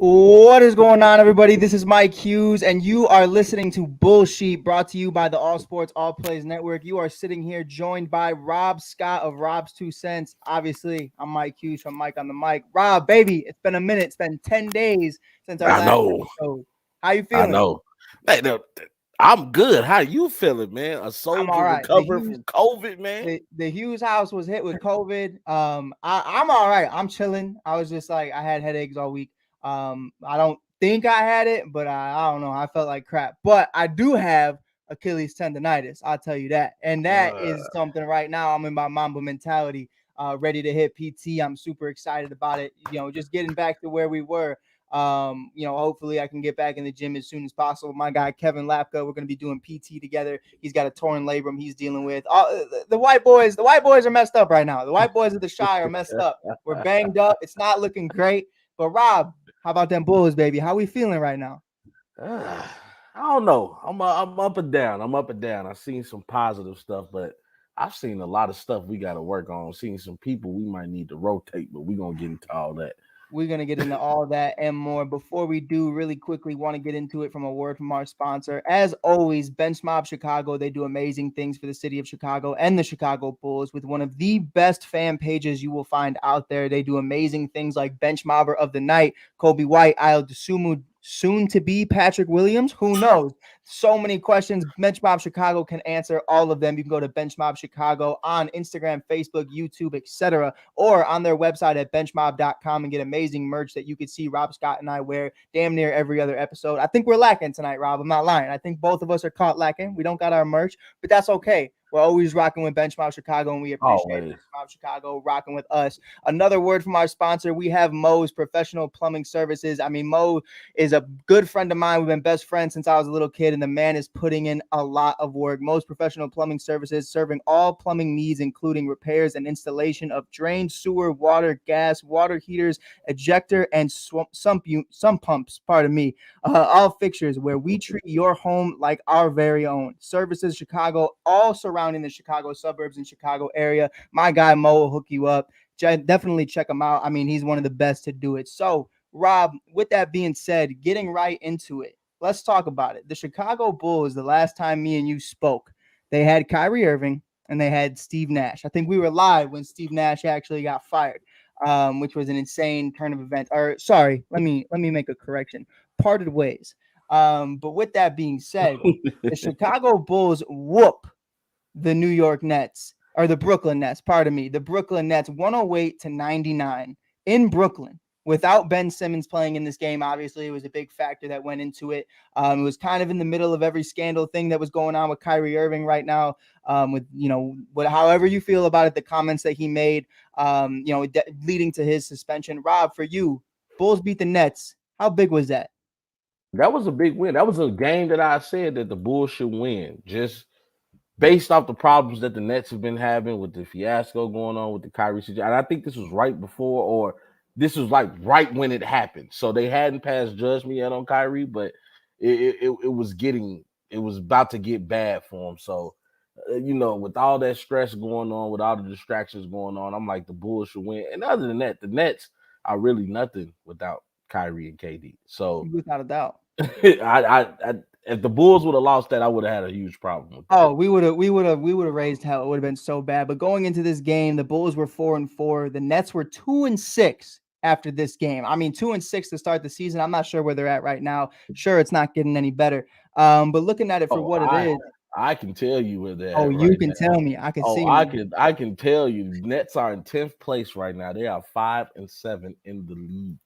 What is going on, everybody? This is Mike Hughes, and you are listening to Bullsheet, brought to you by the All Sports All Plays Network. You are sitting here joined by Rob Scott of Rob's 2 Cents. Obviously, I'm Mike Hughes from Mike on the Mic. Rob, baby, it's been a minute. It's been 10 days since our I last know. episode. How you I feeling? know. Hey, I'm good. How you feeling, man? A I'm all soldier right. The recovering Hughes from COVID, man. the Hughes house was hit with COVID. I'm all right. I'm chilling. I was just like I had headaches all week. I don't think I had it, but I don't know. I felt like crap. But I do have Achilles tendonitis. I'll tell you that, and that is Uh, something right now. I'm in my Mamba mentality. Ready to hit PT. I'm super excited about it. Just getting back to where we were. Hopefully I can get back in the gym as soon as possible. My guy Kevin Lapka, we're going to be doing PT together. He's got a torn labrum he's dealing with. The white boys are messed up right now. The white boys of the Shy are messed up. We're banged up. It's not looking great. But Rob, how about them Bulls, baby? How we feeling right now? uh, I don't know. I'm up and down. I'm up and down. I've seen some positive stuff, but I've seen a lot of stuff we got to work on. Seen some people we might need to rotate, but we're gonna get into all that. We're going to get into all that and more. Before we do, really quickly, want to get into it from a word from our sponsor. As always, Bench Mob Chicago, they do amazing things for the city of Chicago and the Chicago Bulls with one of the best fan pages you will find out there. They do amazing things like Bench Mobber of the Night, Kobe White, Ayo Dosunmu, soon to be Patrick Williams. Who knows? So many questions. Bench Mob Chicago can answer all of them. You can go to Bench Mob Chicago on Instagram, Facebook, YouTube, etc., or on their website at benchmob.com and get amazing merch that you could see Rob Scott and I wear damn near every other episode. I think we're lacking tonight, Rob. I'm not lying. I think both of us are caught lacking. We don't got our merch, but that's okay. We're always rocking with Bench Mob Chicago, and we appreciate Always. Bench Mob Chicago rocking with us. Another word from our sponsor, we have Mo's Professional Plumbing Services. I mean, Mo is a good friend of mine. We've been best friends since I was a little kid, and the man is putting in a lot of work. Mo's Professional Plumbing Services, serving all plumbing needs, including repairs and installation of drains, sewer, water, gas, water heaters, ejector, and some pumps. Pardon me. All fixtures where we treat your home like our very own. Services Chicago, all surrounding the Chicago suburbs and Chicago area. My guy Mo will hook you up. Definitely check him out. I mean, he's one of the best to do it. So, Rob, with that being said, getting right into it, let's talk about it. The Chicago Bulls, the last time me and you spoke, they had Kyrie Irving and they had Steve Nash. I think we were live when Steve Nash actually got fired, which was an insane turn of events. Or sorry, let me make a correction. Parted ways. But with that being said, the Chicago Bulls whoop the New York Nets or the Brooklyn Nets, pardon me, the Brooklyn Nets 108-99 in Brooklyn without Ben Simmons playing in this game. Obviously, it was a big factor that went into it. It was kind of in the middle of every scandal thing that was going on with Kyrie Irving right now. With however you feel about it, the comments that he made, leading to his suspension. Rob, for you, Bulls beat the Nets. How big was that? That was a big win. That was a game that I said that the Bulls should win. Just based off the problems that the Nets have been having with the fiasco going on with the Kyrie situation. And I think this was right before, or this was like right when it happened. So they hadn't passed judgment yet on Kyrie, but it was about to get bad for him. So with all that stress going on, with all the distractions going on, I'm like the Bulls should win. And other than that, the Nets are really nothing without Kyrie and KD. So Without a doubt. I if the Bulls would have lost that, I would have had a huge problem with that. Oh, we would have raised hell. It would have been so bad. But going into this game, the Bulls were 4-4. The Nets were 2-6 after this game. I mean, 2-6 to start the season. I'm not sure where they're at right now. Sure, it's not getting any better. But looking at it for Oh, what it is. I can tell you where they're Oh, at you right can now. tell me. I can Oh, see. I can tell you. Nets are in 10th place right now. They are 5-7 in the league.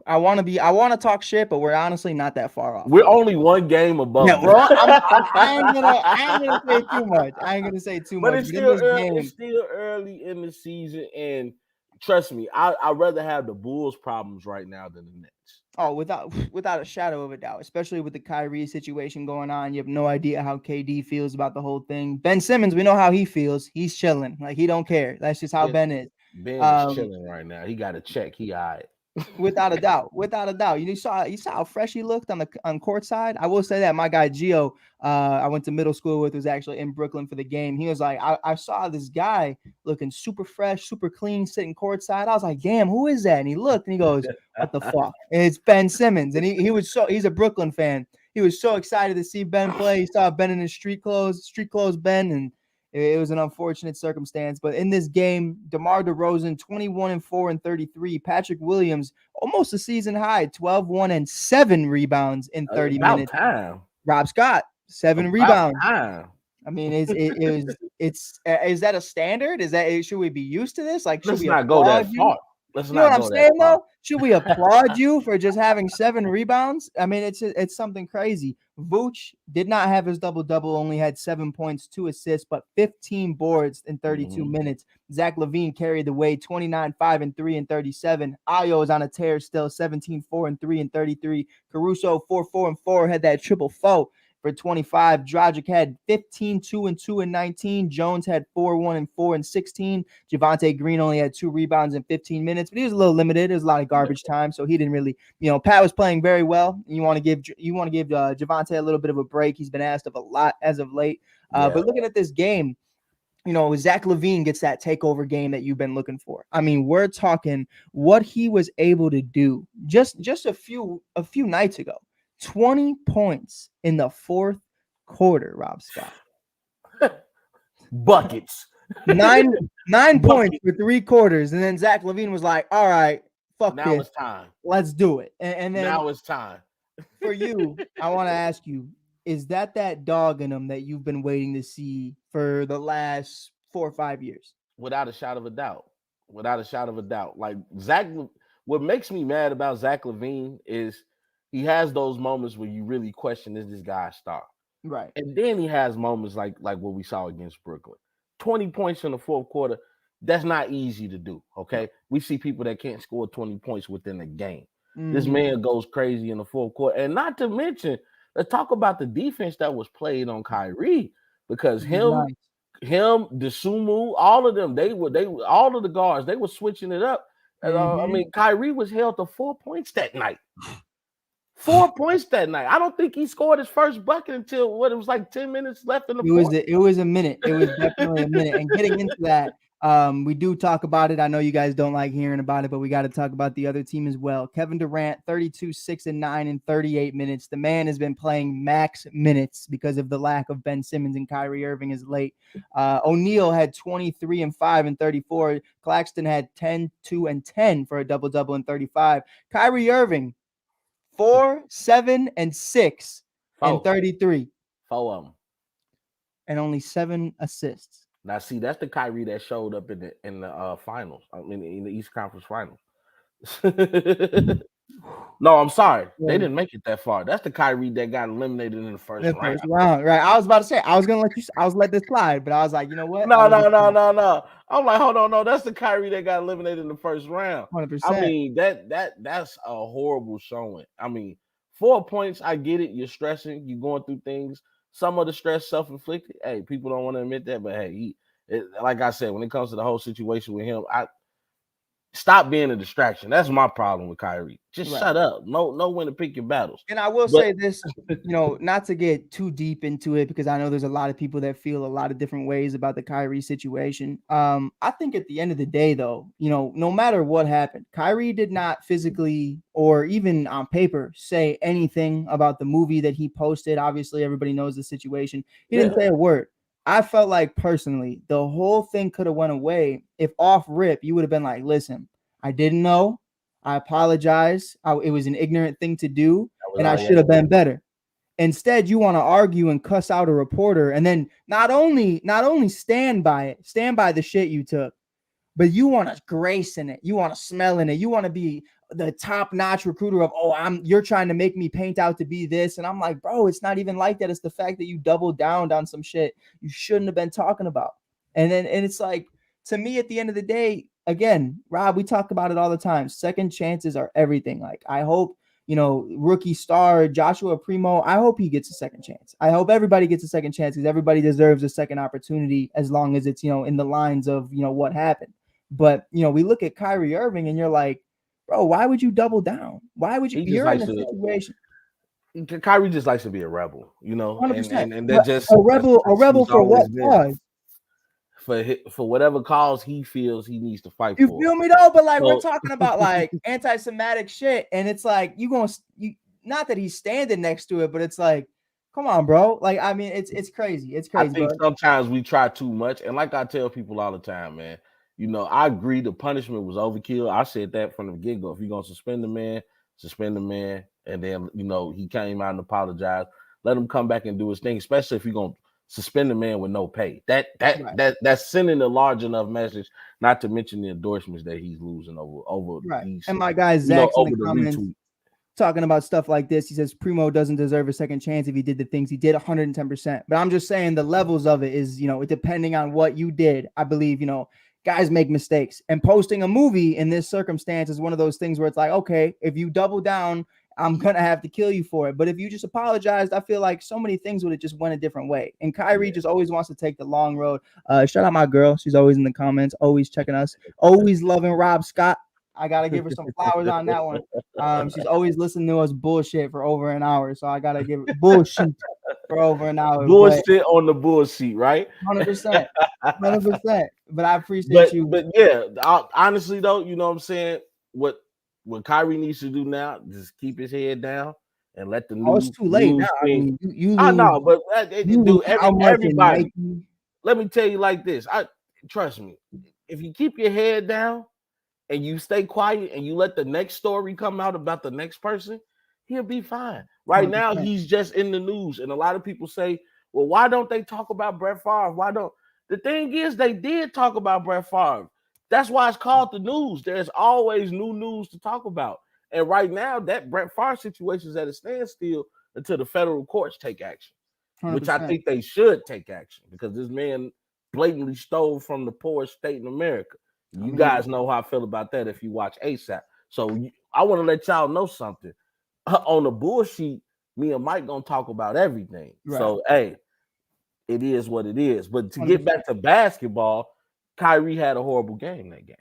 I want to talk shit, but we're honestly not that far off. We're only one game Yeah, above them. well, I ain't gonna say too much. I ain't gonna say too But much. it's But in still this early, game, it's still early in the season, and trust me, I'd rather have the Bulls problems right now than the Nets. oh, without a shadow of a doubt, especially with the Kyrie situation going on, you have no idea how KD feels about the whole thing. Ben Simmons, we know how he feels. He's chilling, like he don't care. That's just how Ben, Ben is. Ben is Um, chilling right now. He got a check. He all right. Without a doubt, without a doubt. You saw how fresh he looked on court side. I will say that my guy Gio, I went to middle school with, was actually in Brooklyn for the game. He was like, I saw this guy looking super fresh, super clean, sitting court side. I was like, damn, who is that? And he looked and he goes, what the fuck? And it's Ben Simmons. And he's a Brooklyn fan. He was so excited to see Ben play. He saw Ben in his street clothes Ben, and it was an unfortunate circumstance. But in this game, DeMar DeRozan, 21-4 and 33. Patrick Williams, almost a season high, 12-1 and 7 rebounds in 30 About minutes. time. Rob Scott, 7 About rebounds. time. I mean, is that a standard? Should we be used to this? Like, should Let's we not go that applaud you? far. Let's You know not what I'm go that saying, far. though? Should we applaud you for just having 7 rebounds? I mean, it's something crazy. Vooch did not have his double-double, only had 7 points, 2 assists, but 15 boards in 32 minutes. Zach LaVine carried the way, 29, 5 and 3 and 37. Ayo is on a tear still, 17, 4 and 3 and 33. Caruso, 4, 4 and 4, had that triple foe for 25. Dragic had 15, 2 and 2 and 19. Jones had 4, 1 and 4 and 16. Javante Green only had 2 rebounds in 15 minutes, but he was a little limited. There was a lot of garbage time, so he didn't really, Pat was playing very well. You want to give Javante a little bit of a break. He's been asked of a lot as of late. But looking at this game, Zach LaVine gets that takeover game that you've been looking for. I mean, we're talking what he was able to do just a few nights ago. 20 points in the fourth quarter, Rob Scott. Buckets. Nine points for 3 quarters. And then Zach LaVine was like, all right, fuck now this. It's time. Let's do it. And then now it's time. For you, I want to ask you, is that dog in him that you've been waiting to see for the last 4 or 5 years? Without a shadow of a doubt. Without a shadow of a doubt. Like what makes me mad about Zach LaVine is he has those moments where you really question, is this guy a star? Right. And then he has moments like what we saw against Brooklyn. 20 points in the fourth quarter, that's not easy to do, okay? We see people that can't score 20 points within a game. This man goes crazy in the fourth quarter. And not to mention, let's talk about the defense that was played on Kyrie, because him, DeSumo, all of them, all of the guards, they were switching it up. I mean, Kyrie was held to 4 points that night. 4 points that night. I don't think he scored his first bucket until it was like 10 minutes left in the fourth. It was a minute. It was definitely a minute. And getting into that, we do talk about it. I know you guys don't like hearing about it, but we got to talk about the other team as well. Kevin Durant, 32, 6 and 9 in 38 minutes. The man has been playing max minutes because of the lack of Ben Simmons, and Kyrie Irving is late. O'Neal had 23 and 5 and 34. Claxton had 10, 2 and 10 for a double-double in 35. Kyrie Irving, 4, 7 and 6 and 33. 4 of them. And only 7 assists. Now, see, that's the Kyrie that showed up in the finals. I mean, in the East Conference Finals. No, I'm sorry. They didn't make it that far. That's the Kyrie that got eliminated in the first round. Right. I was about to say, I was let this slide, but I was like, you know what? No. I'm like, hold on, no, that's the Kyrie that got eliminated in the first round. 100%. I mean, that's a horrible showing. I mean, 4 points, I get it. You're stressing, you're going through things. Some of the stress self-inflicted. Hey, people don't want to admit that, but hey, like I said, when it comes to the whole situation with him, stop being a distraction. That's my problem with Kyrie. Just shut up. Know when to pick your battles. And I will say this, not to get too deep into it, because I know there's a lot of people that feel a lot of different ways about the Kyrie situation. I think at the end of the day, though, no matter what happened, Kyrie did not physically or even on paper say anything about the movie that he posted. Obviously, everybody knows the situation. He didn't say a word. I felt like personally, the whole thing could have went away if off rip, you would have been like, listen, I didn't know. I apologize. It was an ignorant thing to do, and I should have been better. Instead, you want to argue and cuss out a reporter, and then not only stand by the shit you took, but you want to grace in it. You want to smell in it. You want to be the top-notch recruiter of, you're trying to make me paint out to be this. And I'm like, bro, it's not even like that. It's the fact that you doubled down on some shit you shouldn't have been talking about. And it's like, to me, at the end of the day, again, Rob, we talk about it all the time. Second chances are everything. Like, I hope, rookie star Joshua Primo, I hope he gets a second chance. I hope everybody gets a second chance, because everybody deserves a second opportunity, as long as it's, in the lines of, what happened. But, we look at Kyrie Irving and you're like, bro, why would you double down? Why would you? He just You're in likes a to. situation, Kyrie just likes to be a rebel, and 100%. that But just a that's rebel he's for always what been cause? for whatever cause he feels he needs to fight You for. feel me though? But like we're So talking about like anti-Semitic shit, and it's like you not that he's standing next to it, but it's like, come on, bro. Like I mean, it's crazy. It's I crazy, think bro. sometimes we try too much, and like I tell people all the time, man. I agree the punishment was overkill. I said that from the get go. If you're gonna suspend the man, and then he came out and apologized. Let him come back and do his thing, especially if you're gonna suspend the man with no pay. Right, That's sending a large enough message. Not to mention the endorsements that he's losing over right. these, And my guy Zach's in the over the comments retweet. talking about stuff like this. He says Primo doesn't deserve a second chance if he did the things he did 110%. But I'm just saying the levels of it is, depending on what you did, I believe, guys make mistakes. And posting a movie in this circumstance is one of those things where it's like, okay, if you double down, I'm going to have to kill you for it. But if you just apologized, I feel like so many things would have just went a different way. And Kyrie just always wants to take the long road. Shout out my girl. She's always in the comments, always checking us, always loving Rob Scott. I got to give her some flowers on that one. She's always listening to us bullshit for over an hour. So I got to give her bullshit for over an hour. But Bullshit on the bullshit, right? 100%. 100%. But I appreciate But you. but yeah, honestly though, you know what I'm saying? What Kyrie needs to do now, just keep his head down and let the Oh, it's new too late now. news I thing. mean, you I lose. know, but You lose dude, how much in everybody. Nike? Let me tell you like this. I trust me. If you keep your head down and you stay quiet and you let the next story come out about the next person, he'll be fine. Right now, 100%. he's just in the news, and a lot of people say, "Well, why don't they talk about Brett Favre? Why don't?" The thing is, they did talk about Brett Favre. That's why it's called the news. There's always new news to talk about, and right now, that Brett Favre situation is at a standstill until the federal courts take action, which I 100%. think they should take action because this man blatantly stole from the poorest state in America. I You mean, guys know how I feel about that if you watch ASAP. So I want to let y'all know something. On the bullshit, me and Mike gonna talk about everything. right. So hey, it is what it is. But to get 100%. back to basketball, Kyrie had a horrible game that game.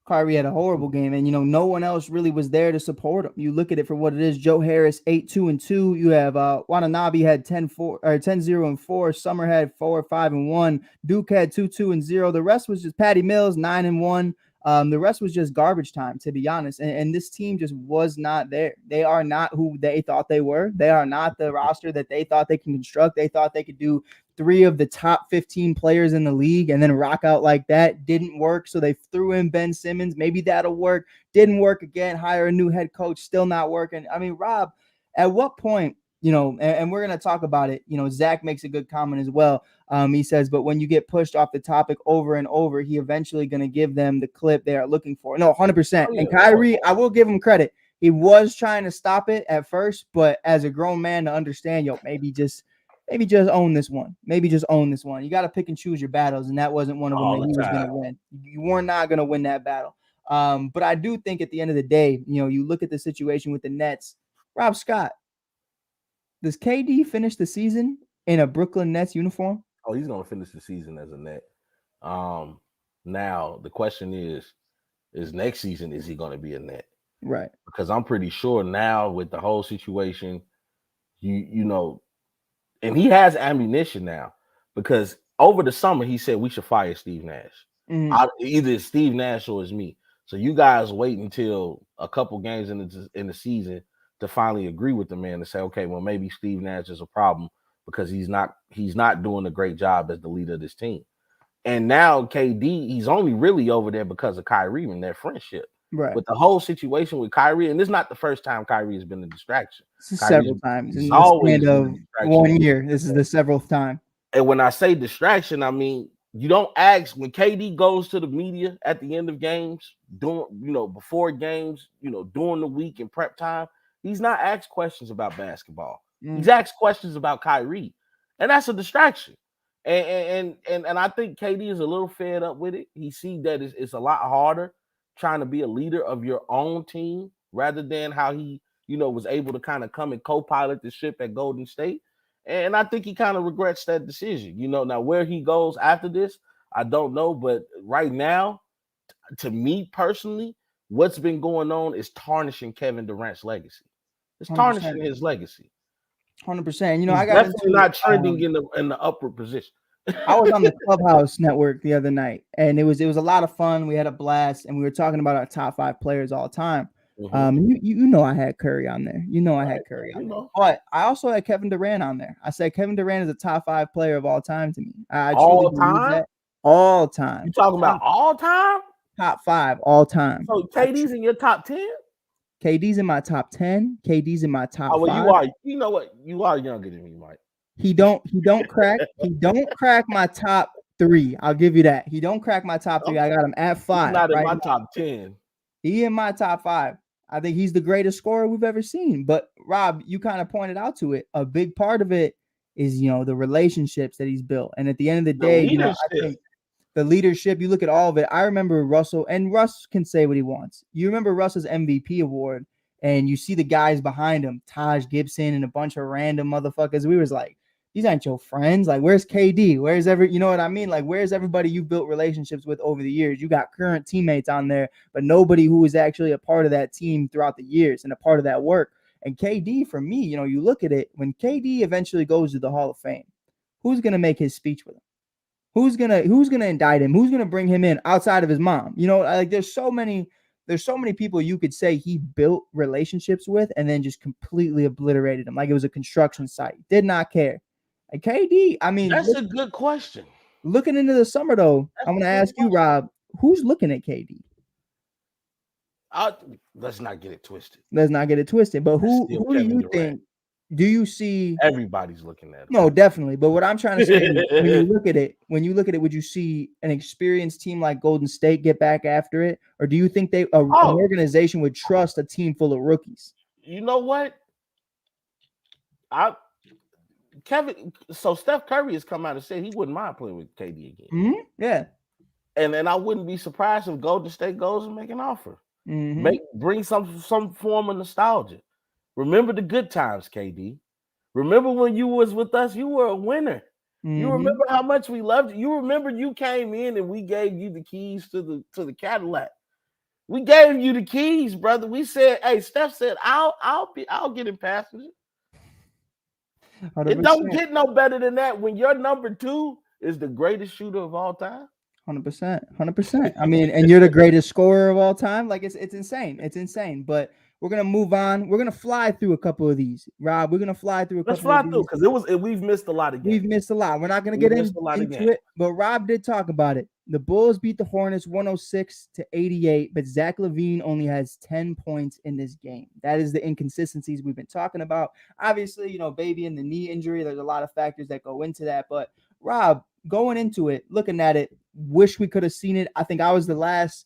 Kyrie had a horrible game, and no one else really was there to support him. You look at it for what it is. Joe Harris 8-2-2. You have Watanabe had 10-4 or 10-0-4. Summer had 4-5-1. Duke had 2-2-0. The rest was just Patty Mills 9-1. The rest was just garbage time, to be honest. And this team just was not there. They are not who they thought they were. They are not the roster that they thought they can construct. They thought they could do 3 of the top 15 players in the league and then rock out like that. Didn't work. So they threw in Ben Simmons. Maybe that'll work. Didn't work again. Hire a new head coach. Still not working. I mean, Rob, at what point, and we're going to talk about it. Zach makes a good comment as well. He says, but when you get pushed off the topic over and over, he eventually going to give them the clip they are looking for. No, 100%. Oh, yeah. And Kyrie, I will give him credit. He was trying to stop it at first, but as a grown man to understand, maybe just own this one. Maybe just own this one. You got to pick and choose your battles, and that wasn't one of them All that the he was going time. to win. You were not going to win that battle. But I do think at the end of the day, you look at the situation with the Nets. Rob Scott, does KD finish the season in a Brooklyn Nets uniform? Oh, he's gonna finish the season as a net. Now the question is next season is he gonna be a net? Right. Because I'm pretty sure now with the whole situation, you know, and he has ammunition now because over the summer he said we should fire Steve Nash. Mm-hmm. Either it's Steve Nash or it's me. So you guys wait until a couple games in the season to finally agree with the man and say, okay, well maybe Steve Nash is a problem because he's not doing a great job as the leader of this team. And now KD, he's only really over there because of Kyrie and their friendship. Right. With the whole situation with Kyrie, and this is not the first time Kyrie has been a distraction. Several times He's in the always span been a of distraction. 1 year. This is the seventh time. And when I say distraction, I mean you don't ask when KD goes to the media at the end of games, before games, during the week and prep time. He's not asked questions about basketball. He's asked questions about Kyrie, and that's a distraction. And I think KD is a little fed up with it. He sees that it's a lot harder trying to be a leader of your own team rather than how he was able to kind of come and co-pilot the ship at Golden State. And I think he kind of regrets that decision. Now where he goes after this, I don't know. But right now, to me personally, what's been going on is tarnishing Kevin Durant's legacy. It's 100%. tarnishing his legacy. 100%. You know, He's I got definitely into not trending in the upward position. I was on the Clubhouse network the other night, and it was a lot of fun. We had a blast, and we were talking about our top 5 players all time. Mhm. You know I had Curry on there. You know I Right, had Curry you on there, know, but I also had Kevin Durant on there. I said Kevin Durant is a top 5 player of all time to me. I truly all believe time. that. All You time, talking about all time? top 5 all time. So KD's in your top 10? KD's in my top 10. KD's in my top Oh well, you 5. are. You know what? You are younger than me, Mike. He don't crack my top 3. I'll give you that. He don't crack my top 3. Okay. I got him at He's 5 not in right my now. top 10. He in my top 5. I think he's the greatest scorer we've ever seen. But Rob, you kind of pointed out to it. A big part of it is, the relationships that he's built. And at the end of the The day, I leadership. think the leadership, you look at all of it. I remember Russell, and Russ can say what he wants. You remember Russell's MVP award, and you see the guys behind him, Taj Gibson and a bunch of random motherfuckers. We was like, these aren't your friends. Like, where's KD? You know what I mean? Like, where's everybody you built relationships with over the years? You got current teammates on there, but nobody who was actually a part of that team throughout the years and a part of that work. And KD, for me, you look at it, when KD eventually goes to the Hall of Fame, who's going to make his speech with him? Who's gonna indict him? Who's gonna bring him in outside of his mom? Like there's so many people you could say he built relationships with and then just completely obliterated them. Like it was a construction site. Did not care. Like KD, I mean, That's a good question. looking into the summer though, That's I'm a gonna good ask you, question. Rob, who's looking at KD? Let's not get it twisted. Let's not get it twisted. But That's who still who do Kevin you Durant. think? Do you see? Everybody's looking at No, definitely. But what I'm trying to say is when you him. look at it, would you see an experienced team like Golden State get back after it? Or do you think an Oh, organization would trust a team full of rookies? you know what? I Kevin. So Steph Curry has come out and said he wouldn't mind playing with KD again, Yeah. and I wouldn't be surprised if Golden State goes and make an offer, bring some form of nostalgia. Remember the good times, KD. Remember when you was with us, you were a winner. You remember how much we loved you. You remember you came in and we gave you the keys to the Cadillac. We gave you the keys, brother. We said, "Hey," Steph said, I'll get in passenger." It don't 100%. get no better than that when your number 2 is the greatest shooter of all time. 100%. 100%. I mean, and you're the greatest scorer of all time. Like it's insane. It's insane. But we're gonna move on. We're gonna fly through a couple of these, Rob. We're gonna fly through a Let's couple of fly through these. because we've missed a lot of We've games. missed a lot. We're not going to We've get missed a lot of into games. it, but Rob did talk about it. The Bulls beat the Hornets 106-88, but Zach LaVine only has 10 points in this game. That is the inconsistencies we've been talking about. Obviously, baby and the knee injury, there's a lot of factors that go into that. But Rob, going into it, looking at it, wish we could have seen it. I think I was the last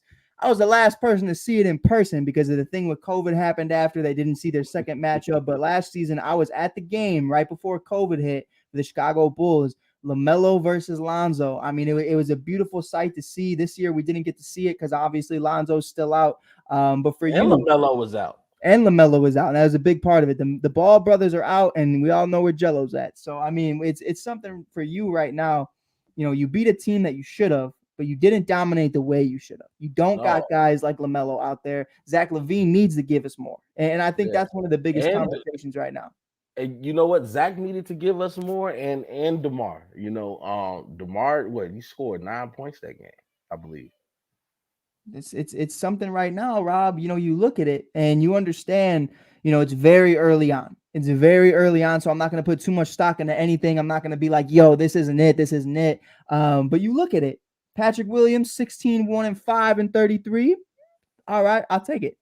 person to see it in person because of the thing with COVID happened after they didn't see their second matchup. But last season, I was at the game right before COVID hit for the Chicago Bulls, LaMelo versus Lonzo. I mean, it was a beautiful sight to see. This year, we didn't get to see it because obviously Lonzo's still out. But for And you, LaMelo was out. and LaMelo was out. And that was a big part of it. The Ball brothers are out, and we all know where Jello's at. So, I mean, it's something for you right now. You beat a team that you should have, but you didn't dominate the way you should have. You don't got No. guys like LaMelo out there. Zach LaVine needs to give us more. And I think Yeah. that's one of the biggest And conversations right now. And you know what? Zach needed to give us more, and DeMar. DeMar, he scored 9 points that game, I believe. It's something right now, Rob. You look at it and you understand, it's very early on. It's very early on, so I'm not going to put too much stock into anything. I'm not going to be like, yo, this isn't it. This isn't it. But you look at it. Patrick Williams, 16, 1-5 and 33. All right, I'll take it.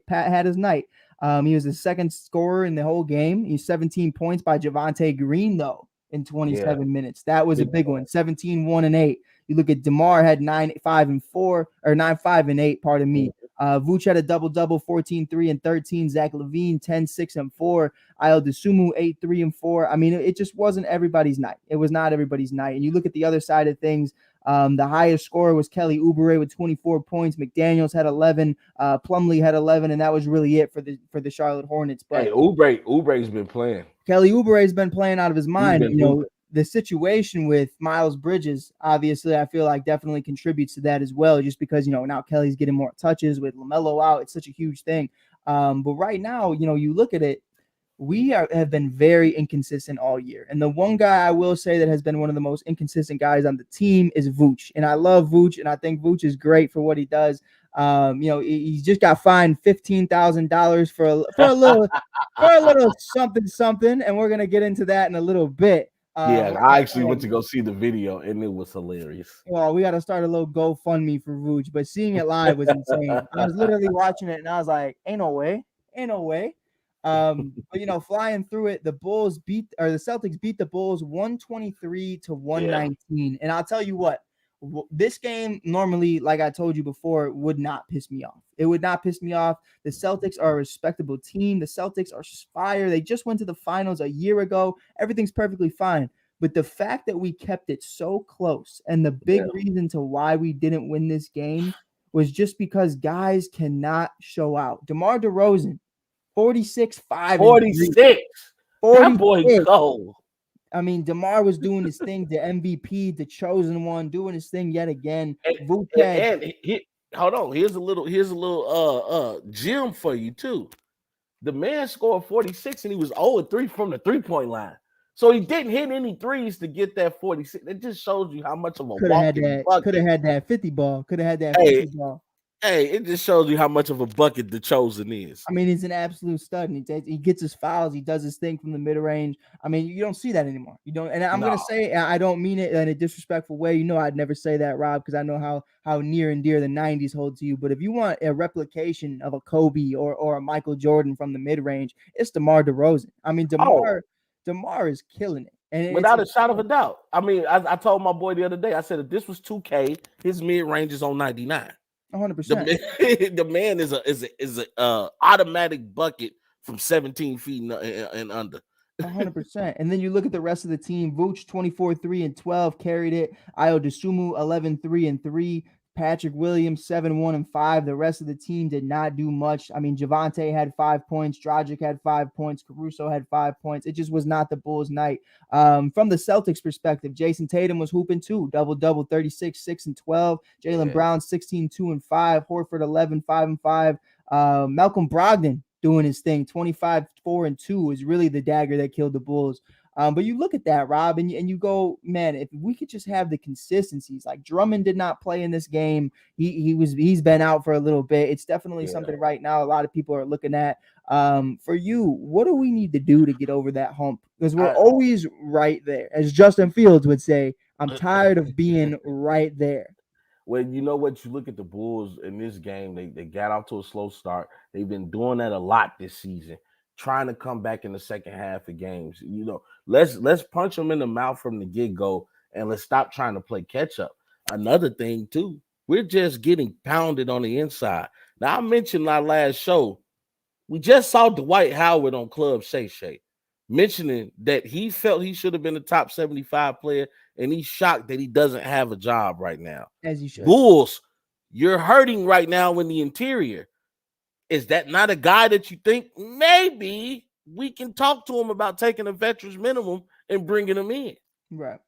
Pat had his night. He was the second scorer in the whole game. He's 17 points by Javonte Green, though, in 27 minutes. That was a big one. 17, 1-8. You look at DeMar had 9, 5, and 4, or 9, 5, and 8, pardon me. Vooch had a double-double, 14, 3, and 13. Zach LaVine, 10, 6, and 4. Ayo Dosunmu, 8, 3, and 4. I mean, it just wasn't everybody's night. It was not everybody's night. And you look at the other side of things, the highest scorer was Kelly Oubre with 24 points. McDaniels had 11. Plumlee had 11, and that was really it for the Charlotte Hornets. But Hey, Oubre's been playing. Kelly Oubre has been playing out of his mind. the situation with Miles Bridges, obviously, I feel like definitely contributes to that as well, just because, now Kelly's getting more touches with LaMelo out. It's such a huge thing. But right now, you look at it, have been very inconsistent all year. And the one guy I will say that has been one of the most inconsistent guys on the team is Vooch. And I love Vooch, and I think Vooch is great for what he does. He just got fined $15,000 for a little something something, and we're gonna get into that in a little bit. Yeah, I actually went to go see the video and it was hilarious. Well, we got to start a little GoFundMe for Vooch, but seeing it live was insane. I was literally watching it and I was like, ain't no way, ain't no way. But flying through it, the Celtics beat the Bulls 123 to 119. And I'll tell you what, this game normally, like I told you before, would not piss me off. It would not piss me off. The Celtics are a respectable team. The Celtics are fire. They just went to the finals a year ago. Everything's perfectly fine. But the fact that we kept it so close, and the big reason to why we didn't win this game was just because guys cannot show out. DeMar DeRozan, 46, 5, 46. 46. That boy go. I mean, DeMar was doing his thing, the MVP, the chosen one, doing his thing yet again. Hold on. Here's a little gem for you too. The man scored 46 and he was 0-3 from the 3-point line. So he didn't hit any threes to get that 46. It just shows you how much of a could have had that 50 ball. Could have had that 50 ball. Hey, it just shows you how much of a bucket the chosen is. I mean, he's an absolute stud, and he gets his fouls. He does his thing from the mid range. I mean, you don't see that anymore. You don't. And I'm gonna say, I don't mean it in a disrespectful way. I'd never say that, Rob, because I know how near and dear the '90s hold to you. But if you want a replication of a Kobe or a Michael Jordan from the mid range, it's DeMar DeRozan. I mean, DeMar is killing it. And without a shot of a doubt. I mean, I told my boy the other day, I said, if this was 2K, his mid range is on 99. 100%. The man is a automatic bucket from 17 feet and under. 100%. And then you look at the rest of the team. Vooch 24-3-12 carried it. Ayo Dosunmu 11-3-3. Patrick Williams 7-1-5. The rest of the team did not do much. I mean, Javante had 5 points. Dragic had 5 points. Caruso had 5 points. It just was not the Bulls' night. From the Celtics perspective, Jason Tatum was hooping too. Double-double, 36, 6 and 12. Jaylen Brown 16, 2 and 5. Horford 11, 5 and 5. Malcolm Brogdon doing his thing. 25, 4 and 2 is really the dagger that killed the Bulls. But you look at that, Rob, and you go, man, if we could just have the consistencies. Like Drummond did not play in this game. He's been out for a little bit. It's definitely something right now a lot of people are looking at. For you, what do we need to do to get over that hump? Because we're always right there. As Justin Fields would say, I'm tired of being right there. Well, you know what? You look at the Bulls in this game, they got off to a slow start. They've been doing that a lot this season, trying to come back in the second half of games. Let's punch them in the mouth from the get-go, and let's stop trying to play catch-up. Another thing, too, we're just getting pounded on the inside. Now, I mentioned our last show, we just saw Dwight Howard on Club Shay Shay mentioning that he felt he should have been a top 75 player, and he's shocked that he doesn't have a job right now. As he should. Bulls, you're hurting right now in the interior. Is that not a guy that you think maybe we can talk to him about taking a veterans minimum and bringing him in? Right.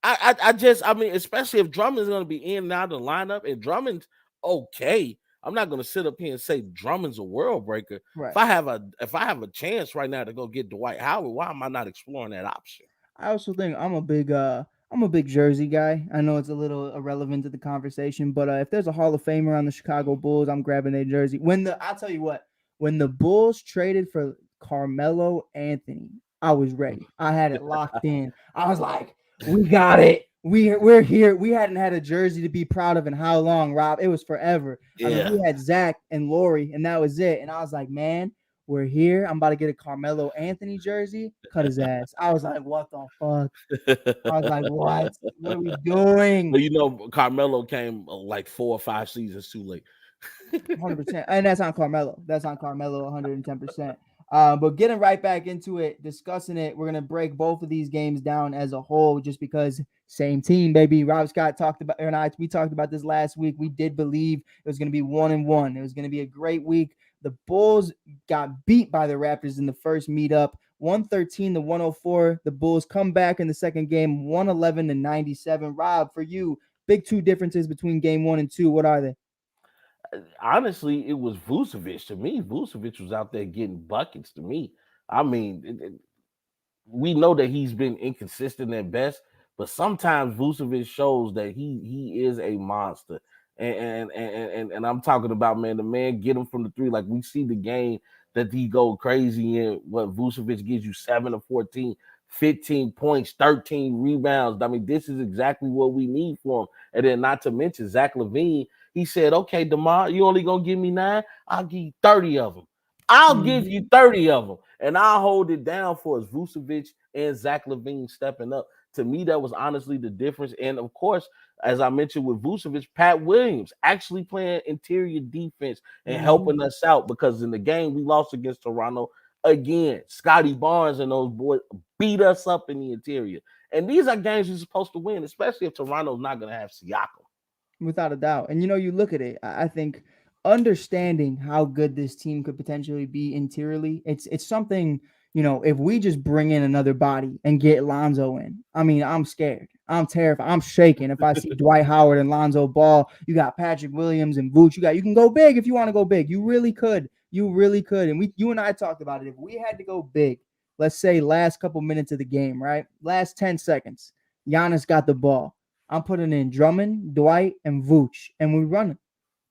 I mean, especially if Drummond's going to be in and out of the lineup, and Drummond's okay. I'm not going to sit up here and say Drummond's a world breaker. Right. If I have a chance right now to go get Dwight Howard, why am I not exploring that option? I also think I'm a big jersey guy. I know it's a little irrelevant to the conversation, but if there's a Hall of Famer on the Chicago Bulls, I'm grabbing their jersey. I'll tell you what, when the Bulls traded for Carmelo Anthony, I was ready. I had it locked in. I was like, we got it. We're here. We hadn't had a jersey to be proud of in how long, Rob? It was forever. Yeah. I mean, we had Zach and Lori, and that was it. And I was like, man, we're here. I'm about to get a Carmelo Anthony jersey. Cut his ass. I was like, what the fuck? I was like, what? What are we doing? But Carmelo came like 4 or 5 seasons too late. 100%. And that's on Carmelo. That's on Carmelo 110%. But getting right back into it, discussing it, we're going to break both of these games down as a whole just because same team, baby. Rob Scott talked about, we talked about this last week. We did believe it was going to be 1-1. It was going to be a great week. The Bulls got beat by the Raptors in the first meetup, 113 to 104. The Bulls come back in the second game, 111 to 97. Rob, for you, big two differences between game one and two. What are they? Honestly, it was Vucevic to me. Vucevic was out there getting buckets to me. I mean, we know that he's been inconsistent at best, but sometimes Vucevic shows that he is a monster. And I'm talking about, man, the man get him from the three. Like we see the game that he go crazy in. What Vucevic gives you 7 of 14, 15 points, 13 rebounds. I mean, this is exactly what we need for him. And then not to mention Zach LaVine, he said, okay, DeMar, you only gonna give me 9? I'll give you 30 of them. I'll give you 30 of them, and I'll hold it down for us. Vucevic and Zach LaVine stepping up. To me, that was honestly the difference. And of course, as I mentioned with Vucevic, Pat Williams actually playing interior defense and helping us out, because in the game we lost against Toronto, again, Scotty Barnes and those boys beat us up in the interior. And these are games you're supposed to win, especially if Toronto's not going to have Siakam. Without a doubt. And you look at it, I think understanding how good this team could potentially be interiorly, it's something, if we just bring in another body and get Lonzo in, I mean, I'm scared. I'm terrified. I'm shaking if I see Dwight Howard and Lonzo Ball. You got Patrick Williams and Vooch. You can go big if you want to go big. You really could. You really could. And you and I talked about it. If we had to go big, let's say last couple minutes of the game, right? Last 10 seconds, Giannis got the ball. I'm putting in Drummond, Dwight, and Vooch, and we run it,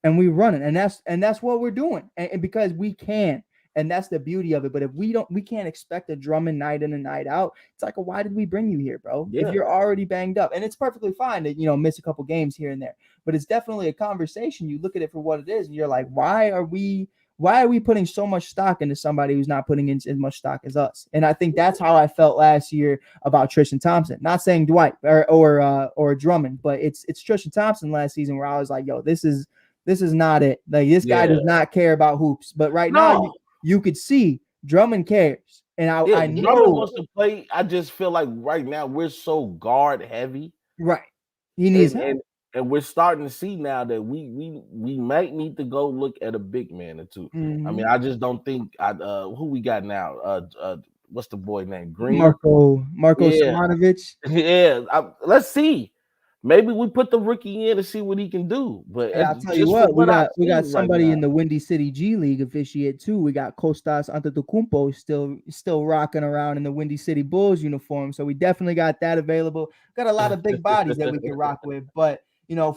and that's what we're doing, and because we can, and that's the beauty of it. But if we can't expect a Drummond night in and night out. It's like, why did we bring you here, bro? If Yeah. you're already banged up, and it's perfectly fine to miss a couple games here and there, but it's definitely a conversation. You look at it for what it is, and you're like, why are we putting so much stock into somebody who's not putting in as much stock as us? And I think that's how I felt last year about Tristan Thompson. Not saying Dwight or Drummond, but it's Tristan Thompson last season where I was like, yo, this is not it. Like, this guy does not care about hoops. But right now, you could see Drummond cares, and I Drummond know wants to play. I just feel like right now we're so guard heavy, right. He needs help. and we're starting to see now that we might need to go look at a big man or two. I mean, I just don't think who we got now. What's the boy name? Green. Marco Yeah. Simonovic. Yeah. Let's see. Maybe we put the rookie in to see what he can do. But And I'll tell you just what, from we I've got seen somebody right in the Windy City G League officiate too. We got Kostas Antetokounmpo still rocking around in the Windy City Bulls uniform. So we definitely got that available. Got a lot of big bodies that we can rock with. But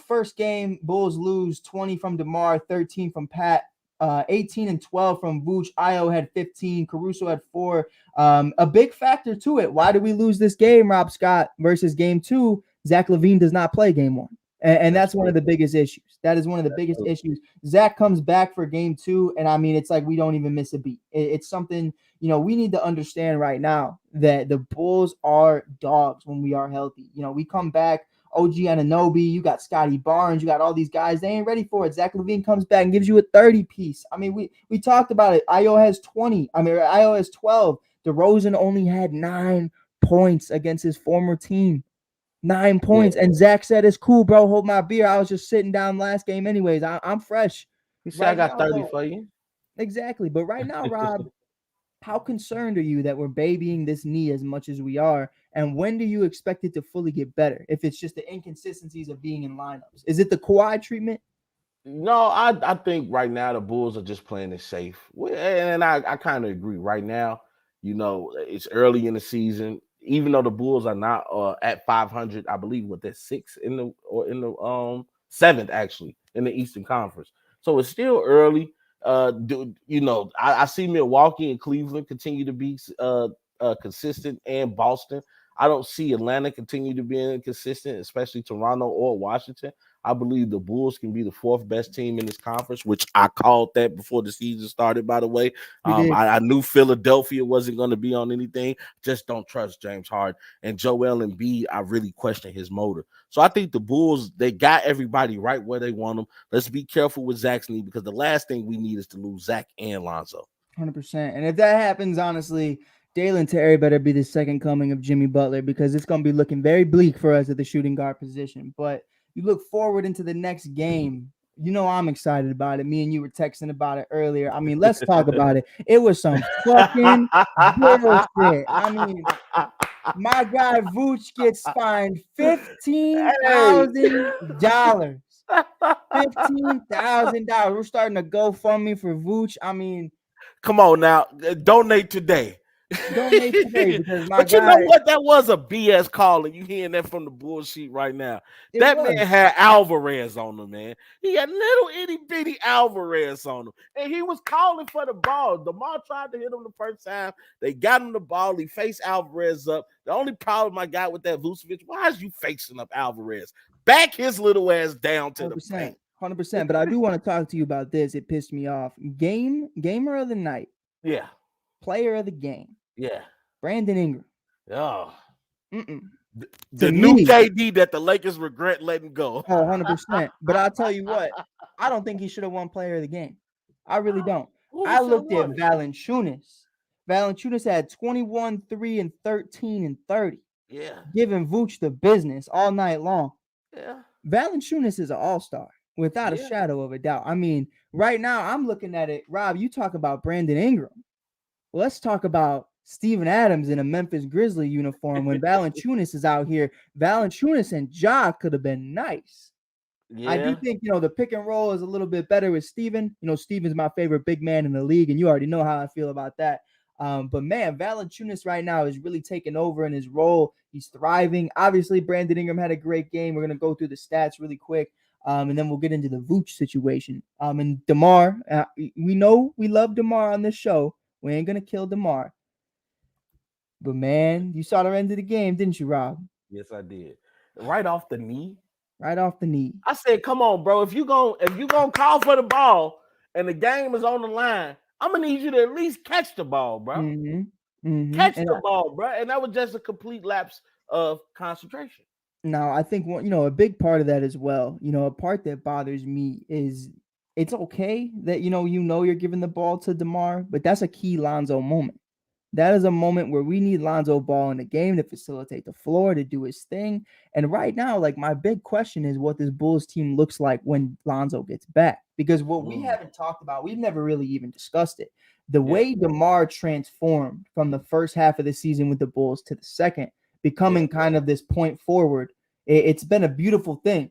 first game, Bulls lose 20 from DeMar, 13 from Pat, 18 and 12 from Vooch. Io had 15. Caruso had 4. A big factor to it. Why did we lose this game, Rob Scott, versus game 2? Zach LaVine does not play game 1. And that's one of the biggest issues. That is one of the biggest issues. Zach comes back for game 2, and I mean, it's like we don't even miss a beat. It's something, we need to understand right now that the Bulls are dogs when we are healthy. We come back, OG Anunoby, you got Scotty Barnes, you got all these guys. They ain't ready for it. Zach LaVine comes back and gives you a 30 piece. I mean, we talked about it. Io has 20. Io has 12. DeRozan only had 9 points against his former team. 9 points. And Zach said, it's cool, bro. Hold my beer. I was just sitting down last game anyways. I'm fresh. He said, I got 30 for you. Exactly. But right now, Rob, how concerned are you that we're babying this knee as much as we are? And when do you expect it to fully get better? If it's just the inconsistencies of being in lineups, is it the Kawhi treatment? No, I think right now the Bulls are just playing it safe. And I kind of agree. Right now, it's early in the season. Even though the Bulls are not at 500, I believe what they're 6 in the 7th actually in the Eastern Conference. So it's still early. I see Milwaukee and Cleveland continue to be consistent, and Boston. I don't see Atlanta continue to be inconsistent, especially Toronto or Washington. I believe the Bulls can be the 4th best team in this conference, which I called that before the season started, by the way. I knew Philadelphia wasn't going to be on anything. Just don't trust James Harden. And Joel Embiid, I really question his motor. So I think the Bulls, they got everybody right where they want them. Let's be careful with Zach's knee, because the last thing we need is to lose Zach and Lonzo. 100%. And if that happens, honestly, Dalen Terry better be the second coming of Jimmy Butler, because it's going to be looking very bleak for us at the shooting guard position. But you look forward into the next game. You know I'm excited about it. Me and you were texting about it earlier. I mean, let's talk about it. It was some fucking bullshit. I mean, my guy Vooch gets fined Hey. $15,000. $15,000. We're starting to GoFundMe for Vooch. I mean, Come on now, donate today. donate today because my But you know guy, what? That was a BS call, and you hearing that from the bullshit right now. it That man was. had Alvarez on him, man. He had little itty bitty Alvarez on him, and he was calling for the ball. DeMar tried to hit him the first time. They got him the ball. He faced Alvarez up. The only problem I got with that Vucevic, why is you facing up Alvarez? Back his little ass down to the 100%. paint. 100%. But I do want to talk to you about this. It pissed me off. Gamer of the night, Yeah, player of the game, yeah. Brandon Ingram. Oh, Mm-mm. To the new me, KD that the Lakers regret letting go. oh, 100%. But I'll tell you what, I don't think he should have won player of the game. I really don't. Who I should have looked at won it? Valanciunas. Valanciunas had 21, 3, and 13 and 30, Yeah, giving Vooch the business all night long. yeah, Valanciunas is an all-star without a yeah. shadow of a doubt. I mean, right now I'm looking at it. Rob, you talk about Brandon Ingram. Well, let's talk about Steven Adams in a Memphis Grizzly uniform when Valanciunas is out here. Valanciunas and Ja could have been nice. I do Yeah, think, the pick and roll is a little bit better with Steven. Steven's my favorite big man in the league, and you already know how I feel about that. But man, Valanciunas right now is really taking over in his role. He's thriving. Obviously, Brandon Ingram had a great game. We're going to go through the stats really quick, and then we'll get into the Vooch situation. And DeMar, we know we love DeMar on this show. We ain't going to kill DeMar. But man, you saw the end of the game, didn't you, Rob? yes, I did. Right off the knee. Right off the knee. I said, "Come on, bro. If you gonna call for the ball and the game is on the line, I'm gonna need you to at least catch the ball, bro. Mm-hmm. Mm-hmm. Catch And the ball, bro." And that was just a complete lapse of concentration. now, I think a big part of that as well, a part that bothers me is it's okay that you're giving the ball to DeMar, but that's a key Lonzo moment. That is a moment where we need Lonzo Ball in the game to facilitate the floor, to do his thing. And right now, like my big question is what this Bulls team looks like when Lonzo gets back. Because what we Mm, haven't talked about, we've never really even discussed it. The yeah, way DeMar transformed from the first half of the season with the Bulls to the second, yeah. becoming kind of this point forward, it's been a beautiful thing.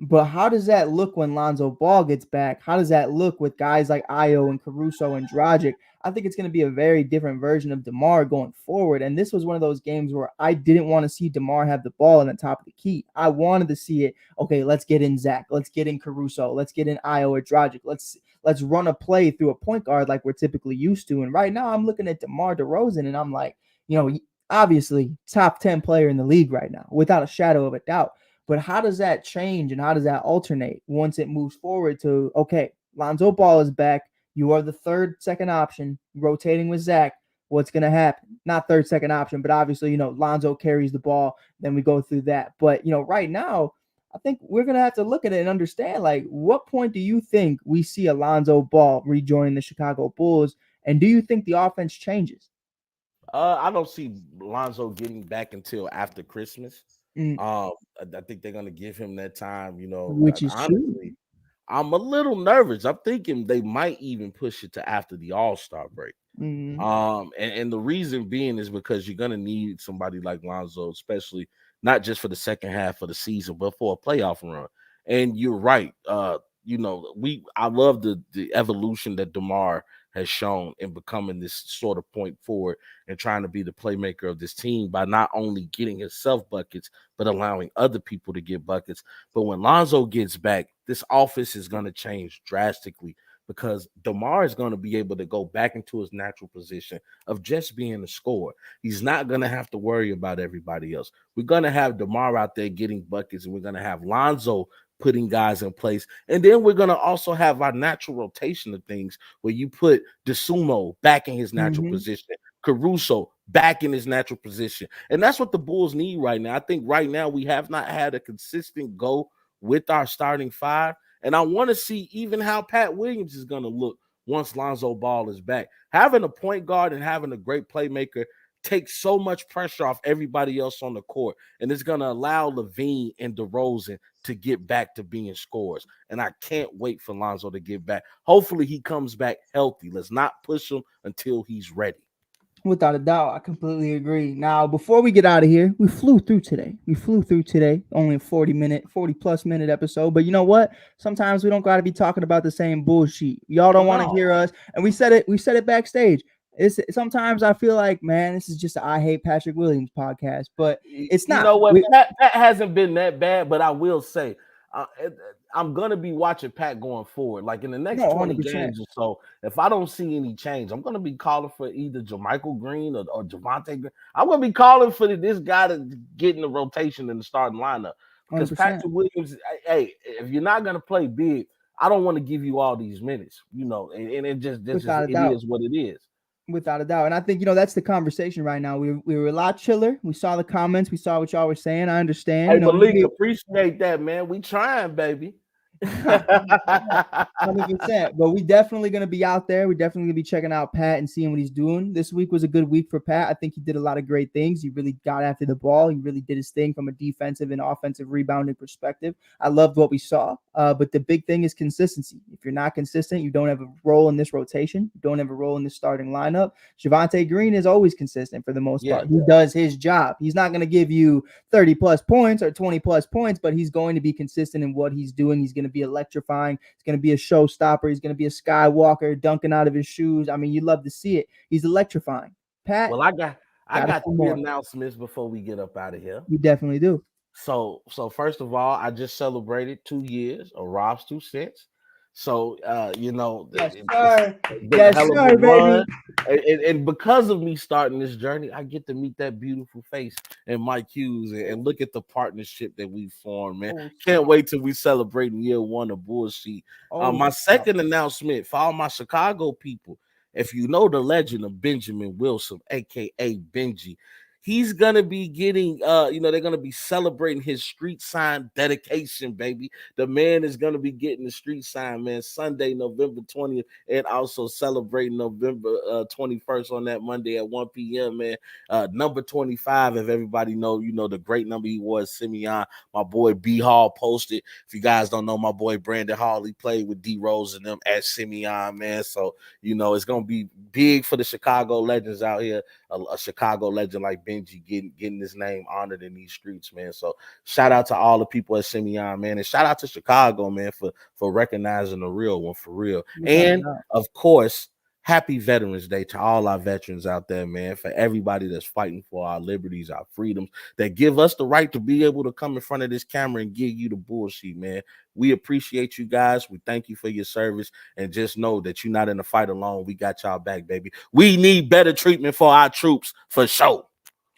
But how does that look when Lonzo Ball gets back? How does that look with guys like Io and Caruso and Dragic? I think it's going to be a very different version of DeMar going forward. And this was one of those games where I didn't want to see DeMar have the ball in the top of the key. I wanted to see it. Okay, let's get in Zach. Let's get in Caruso. Let's get in Io or Dragic. Let's run a play through a point guard like we're typically used to. And right now I'm looking at DeMar DeRozan and I'm like, obviously top 10 player in the league right now, without a shadow of a doubt. But how does that change and how does that alternate once it moves forward to, okay, Lonzo Ball is back. You are the second option, rotating with Zach. What's going to happen? Not third, second option, but obviously, Lonzo carries the ball. Then we go through that. But, right now, I think we're going to have to look at it and understand, like, what point do you think we see Alonzo Ball rejoining the Chicago Bulls? And do you think the offense changes? I don't see Lonzo getting back until after Christmas. Mm, I think they're gonna give him that time. which is true. Honestly, I'm a little nervous. I'm thinking they might even push it to after the All-Star break. Mm, And the reason being is because you're gonna need somebody like Lonzo, especially not just for the second half of the season, but for a playoff run. And you're right. I love the evolution that DeMar has shown in becoming this sort of point forward and trying to be the playmaker of this team by not only getting himself buckets, but allowing other people to get buckets. But when Lonzo gets back, this offense is going to change drastically because DeMar is going to be able to go back into his natural position of just being a scorer. He's not going to have to worry about everybody else. We're going to have DeMar out there getting buckets, and we're going to have Lonzo putting guys in place. And then we're going to also have our natural rotation of things where you put DeSumo back in his natural mm-hmm. position, Caruso back in his natural position. And that's what the Bulls need right now. I think right now we have not had a consistent go with our starting five. And I want to see even how Pat Williams is going to look once Lonzo Ball is back. Having a point guard and having a great playmaker take so much pressure off everybody else on the court, and it's gonna allow Levine and DeRozan to get back to being scorers. And I can't wait for Lonzo to get back. Hopefully, he comes back healthy. Let's not push him until he's ready. Without a doubt, I completely agree. Now, before we get out of here, we flew through today. Only a 40 plus minute episode. But you know what? Sometimes we don't got to be talking about the same bullshit. Y'all don't want to hear us. And we said it backstage. Sometimes I feel like, man, this is just an I Hate Patrick Williams podcast, but it's not. You know what? Pat hasn't been that bad, but I will say, I'm gonna be watching Pat going forward. Like in the next 20 games or so, if I don't see any change, I'm gonna be calling for either JaMychal Green or Javonte Green. I'm gonna be calling for this guy to get in the rotation in the starting lineup. Because 100%. Patrick Williams, hey, if you're not gonna play big, I don't want to give you all these minutes, and it is what it is. Without a doubt. And I think, that's the conversation right now. We were a lot chiller. We saw the comments. We saw what y'all were saying. I understand. Hey, Malik, appreciate that, man. We trying, baby. 100%. But we definitely going to be out there. We're definitely going to be checking out Pat and seeing what he's doing. This week was a good week for Pat. I think he did a lot of great things. He really got after the ball. He really did his thing from a defensive and offensive rebounding perspective. I loved what we saw. But the big thing is consistency. If you're not consistent, you don't have a role in this rotation. You don't have a role in the starting lineup. Javonte Green is always consistent for the most part. He does his job. He's not going to give you 30 plus points or 20 plus points, but he's going to be consistent in what he's doing. He's going to be electrifying. He's going to be a showstopper. He's going to be a skywalker, dunking out of his shoes. I mean, you love to see it. He's electrifying. Pat. Well, I got 3 announcements before we get up out of here. You definitely do. So first of all, I just celebrated 2 years of Rob's 2 cents. So yes, sir, baby. And because of me starting this journey, I get to meet that beautiful face and Mike Hughes and look at the partnership that we formed, man. Can't wait till we celebrate year 1 of Bullsheet. My second announcement for all my Chicago people. If you know the legend of Benjamin Wilson, aka Benji, he's gonna be getting, they're gonna be celebrating his street sign dedication, baby. The man is gonna be getting the street sign, man, Sunday, November 20th, and also celebrating November 21st on that Monday at 1 p.m., man. Number 25, if everybody know, the great number he was, Simeon. My boy B Hall posted. If you guys don't know, my boy Brandon Hall, he played with D Rose and them at Simeon, man. So it's gonna be big for the Chicago legends out here. A Chicago legend like Benji getting his name honored in these streets, man. So shout out to all the people at Simeon, man, and shout out to Chicago, man, for recognizing the real one, for real. And of course, happy Veterans Day to all our veterans out there, man, for everybody that's fighting for our liberties, our freedoms, that give us the right to be able to come in front of this camera and give you the bullshit, man. We appreciate you guys. We thank you for your service, and just know that you're not in the fight alone. We got y'all back, baby. We need better treatment for our troops, for sure.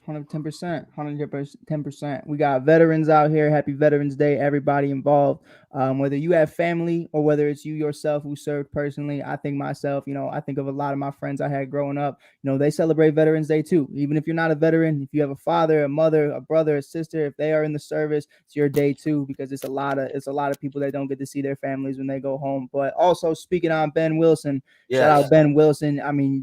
110%. We got veterans out here. Happy Veterans Day, everybody involved. Whether you have family or whether it's you yourself who served personally, I think myself, I think of a lot of my friends I had growing up, they celebrate Veterans Day too. Even if you're not a veteran, if you have a father, a mother, a brother, a sister, if they are in the service, it's your day too, because it's a lot of people that don't get to see their families when they go home. But also, speaking on Ben Wilson, shout out Ben Wilson. I mean,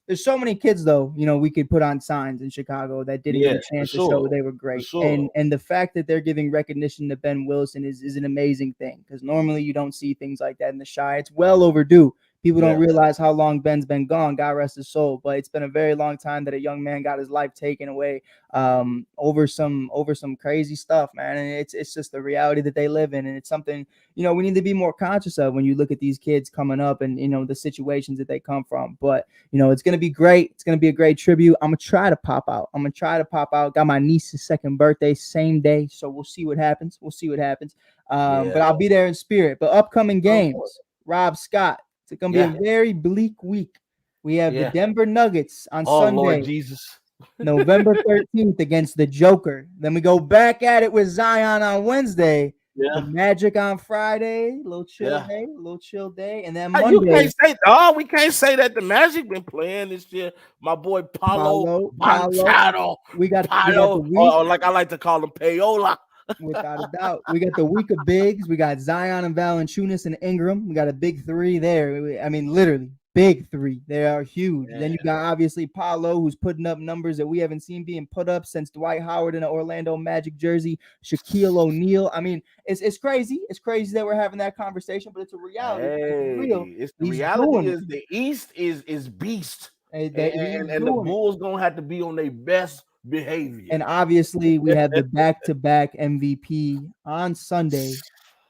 there's so many kids, though, we could put on signs in Chicago that didn't get a chance to show they were great. And the fact that they're giving recognition to Ben Wilson is an amazing thing, because normally you don't see things like that in the Chi. It's well overdue. People don't realize how long Ben's been gone, God rest his soul. But it's been a very long time that a young man got his life taken away over some crazy stuff, man. And it's just the reality that they live in. And it's something, we need to be more conscious of when you look at these kids coming up and, the situations that they come from. But, it's going to be great. It's going to be a great tribute. I'm going to try to pop out. Got my niece's second birthday, same day. So we'll see what happens. But I'll be there in spirit. But upcoming games, Rob Scott. It's going to be a very bleak week. We have the Denver Nuggets on Sunday, Lord Jesus, November 13th against the Joker. Then we go back at it with Zion on Wednesday. The Magic on Friday, a little chill day, and then Monday. We can't say that the Magic been playing this year. My boy Paulo. We got the week, or like I like to call him Payola. Without a doubt. We got the week of bigs. We got Zion and Valanciunas and Ingram. We got a big three there. I mean, literally big three. They are huge. Yeah. Then you got obviously Paolo, who's putting up numbers that we haven't seen being put up since Dwight Howard in an Orlando Magic jersey. Shaquille O'Neal. I mean, it's crazy. It's crazy that we're having that conversation, but it's a reality. It's real. Hey, it's the He's reality doing it. is the East is beast, He's and the doing it. Bulls gonna have to be on their best behavior. And obviously, we have the back-to-back MVP on Sunday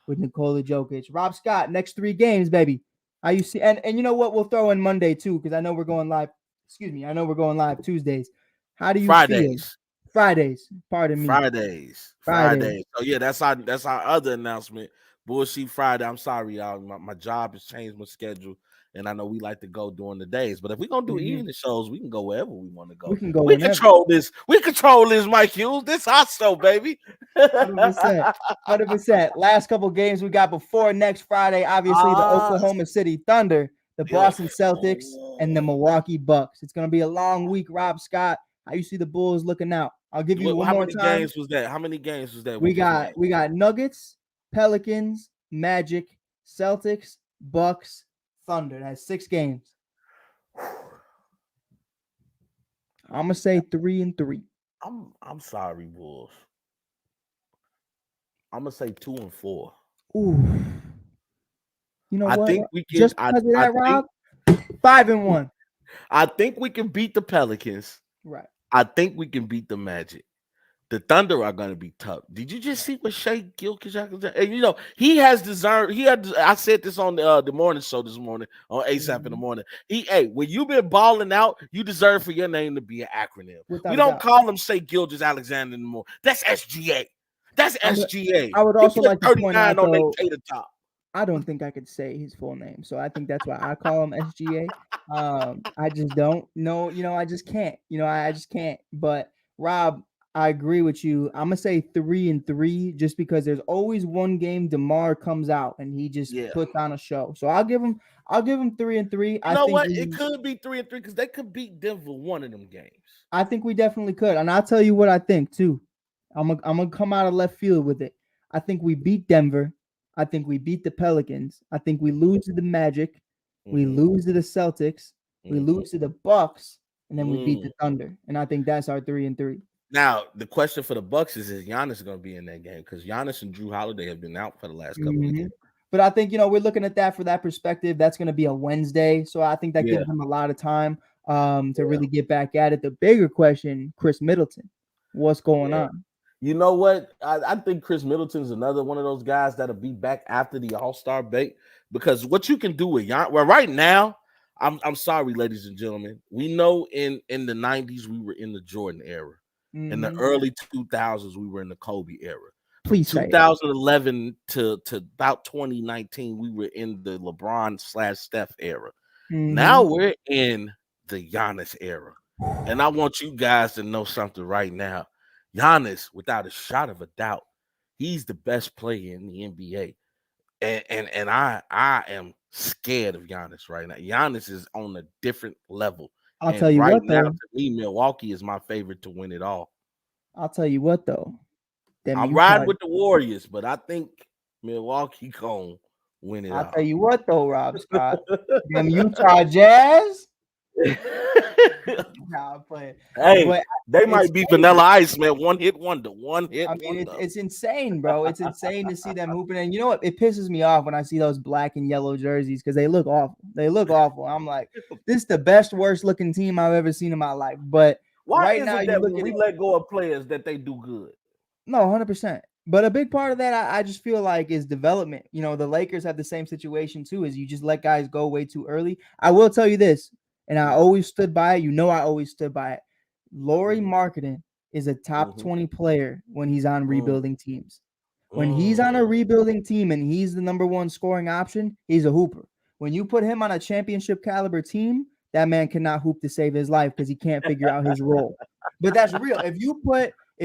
with Nikola Jokic. Rob Scott, next 3 games, baby. How you see? And you know what? We'll throw in Monday too, because I know we're going live. Excuse me. I know we're going live Tuesdays. How do you feel? Fridays. Fridays. Pardon me. Fridays. Fridays. So yeah, that's our other announcement. Bullshit Friday. I'm sorry, y'all. My job has changed my schedule, and I know we like to go during the days. But if we're gonna do evening shows, we can go wherever we want to go. We can go We whenever. control this. We control this, Mike Hughes. This our show, baby. 100%. 100%. Last couple games we got before next Friday. Obviously, the Oklahoma City Thunder, the Boston Celtics, and the Milwaukee Bucks. It's gonna be a long week, Rob Scott. How you see the Bulls looking out? I'll give you one more time. How many games was that? How many games was that? We got Nuggets, Pelicans, Magic, Celtics, Bucks, Thunder. That's 6 games. I'm gonna say 3-3. I'm sorry, Bulls. I'm gonna say 2-4. Ooh. You know I what? think we can. Just because of that, Rob, 5-1. I think we can beat the Pelicans. Right. I think we can beat the Magic. The Thunder are going to be tough. Did you just see what Shea Gilgeous-Alexander? And you know he has deserved. I said this on the morning show this morning on ASAP in the morning. When you've been balling out, you deserve for your name to be an acronym. We don't call him Shea Gilgeous-Alexander anymore. That's SGA. That's SGA. I would also like to point out, on their though, tater top. I don't think I could say his full name, so I think that's why I call him SGA. I just don't know. I just can't. I just can't. But Rob, I agree with you. I'm gonna say 3-3, just because there's always one game DeMar comes out and he just puts on a show. So I'll give him 3-3. You know what? It could be 3-3 because they could beat Denver one of them games. I think we definitely could, and I'll tell you what I think too. I'm gonna come out of left field with it. I think we beat Denver. I think we beat the Pelicans. I think we lose to the Magic. We lose to the Celtics. We lose to the Bucks, and then we beat the Thunder. And I think that's our 3-3. Now, the question for the Bucks is Giannis going to be in that game? Because Giannis and Drew Holiday have been out for the last couple of games. But I think, we're looking at that for that perspective. That's going to be a Wednesday. So I think that gives them a lot of time to really get back at it. The bigger question, Chris Middleton, what's going on? You know what? I think Chris Middleton is another one of those guys that'll be back after the All-Star break, because what you can do with Giannis, well, right now, I'm sorry, ladies and gentlemen. We know in the 90s we were in the Jordan era. In the early 2000s we were in the Kobe era. Please, 2011 to about 2019 we were in the LeBron/Steph era. Now we're in the Giannis era. And I want you guys to know something right now. Giannis, without a shot of a doubt, he's the best player in the NBA. And I am scared of Giannis right now. Giannis is on a different level. I'll tell you right what, now, though. to me, Milwaukee is my favorite to win it all. I'll tell you what, though. I'm riding with the Warriors, but I think Milwaukee gonna win it all. I'll tell you what, though, Rob Scott. Them Utah Jazz. Nah, I'm playing. Hey, they might be Vanilla Ice, man. One hit wonder. It's insane, bro. It's insane to see them hooping. And you know what? It pisses me off when I see those black and yellow jerseys because they look awful. They look awful. I'm like, this is the best, worst looking team I've ever seen in my life. But why is it that when we let go of players that they do good? No, 100%. But a big part of that, I just feel like, is development. The Lakers have the same situation too. Is you just let guys go way too early. I will tell you this. And I always stood by it. I always stood by it. Lauri Markkanen is a top 20 player when he's on rebuilding teams. When he's on a rebuilding team and he's the number one scoring option, he's a hooper. When you put him on a championship caliber team, that man cannot hoop to save his life because he can't figure out his role. But that's real. If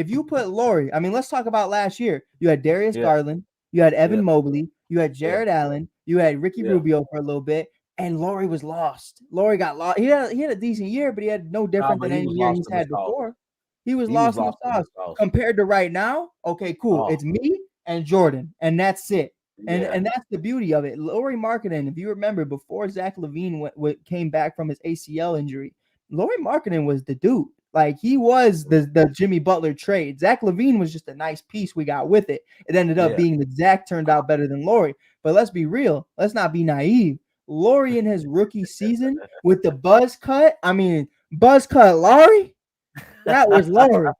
you put Lauri, I mean, let's talk about last year. You had Darius Garland, you had Evan Mobley, you had Jared Allen, you had Ricky Rubio for a little bit. And Lauri was lost. Lauri got lost. He had a decent year, but he had no different than any year he's had before. He was lost in the sauce. Compared to right now, okay, cool. It's me and Jordan, and that's it. And Yeah, that's the beauty of it. Laurie Markkinen, if you remember, before Zach LaVine came back from his ACL injury, Laurie Markkinen was the dude. Like he was the Jimmy Butler trade. Zach LaVine was just a nice piece we got with it. It ended up yeah. being that Zach turned out better than Laurie. But let's be real. Let's not be naive. Laurie in his rookie season with the buzz cut. I mean, buzz cut Laurie. That was Laurie.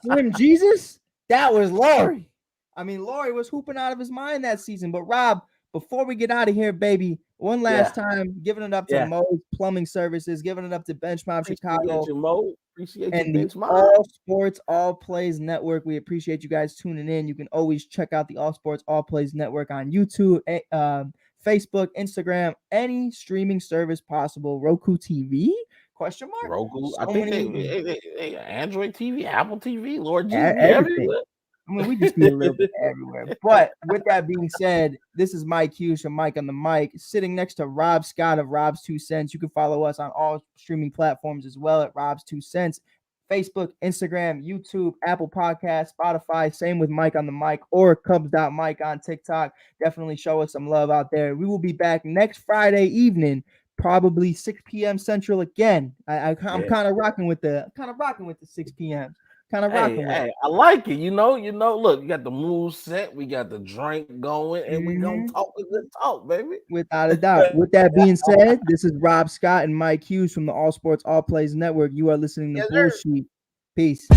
Slim Jesus, that was Laurie. I mean, Laurie was hooping out of his mind that season. But Rob, before we get out of here, baby, one last Yeah, time, giving it up to yeah. Mo's Plumbing Services, giving it up to Benchmark Appreciate Chicago you, Mo. Appreciate you, and the Bench Mob. All Sports All Plays Network. We appreciate you guys tuning in. You can always check out the All Sports All Plays Network on YouTube, Facebook, Instagram, any streaming service possible. Roku TV? Question mark. Roku. I So think many they Android TV, Apple TV, Lord Jesus, we everything. everywhere. I mean, we just be a little bit everywhere. But with that being said, this is Mike Hughes from Mike on the Mic, sitting next to Rob Scott of Rob's 2 Cents. You can follow us on all streaming platforms as well at Rob's 2 Cents. Facebook, Instagram, YouTube, Apple Podcasts, Spotify. Same with Mike on the Mic or Cubs.Mike on TikTok. Definitely show us some love out there. We will be back next Friday evening, probably 6 p.m. Central again. I'm Yeah. kind of rocking with the 6 p.m. Kind of rocking with it. Hey, I like it. Look, you got the move set, we got the drink going, and we gonna talk a good talk, baby. Without a doubt. With that being said, this is Rob Scott and Mike Hughes from the All Sports All Plays Network. You are listening to Yes, sir. Bullshit. Peace.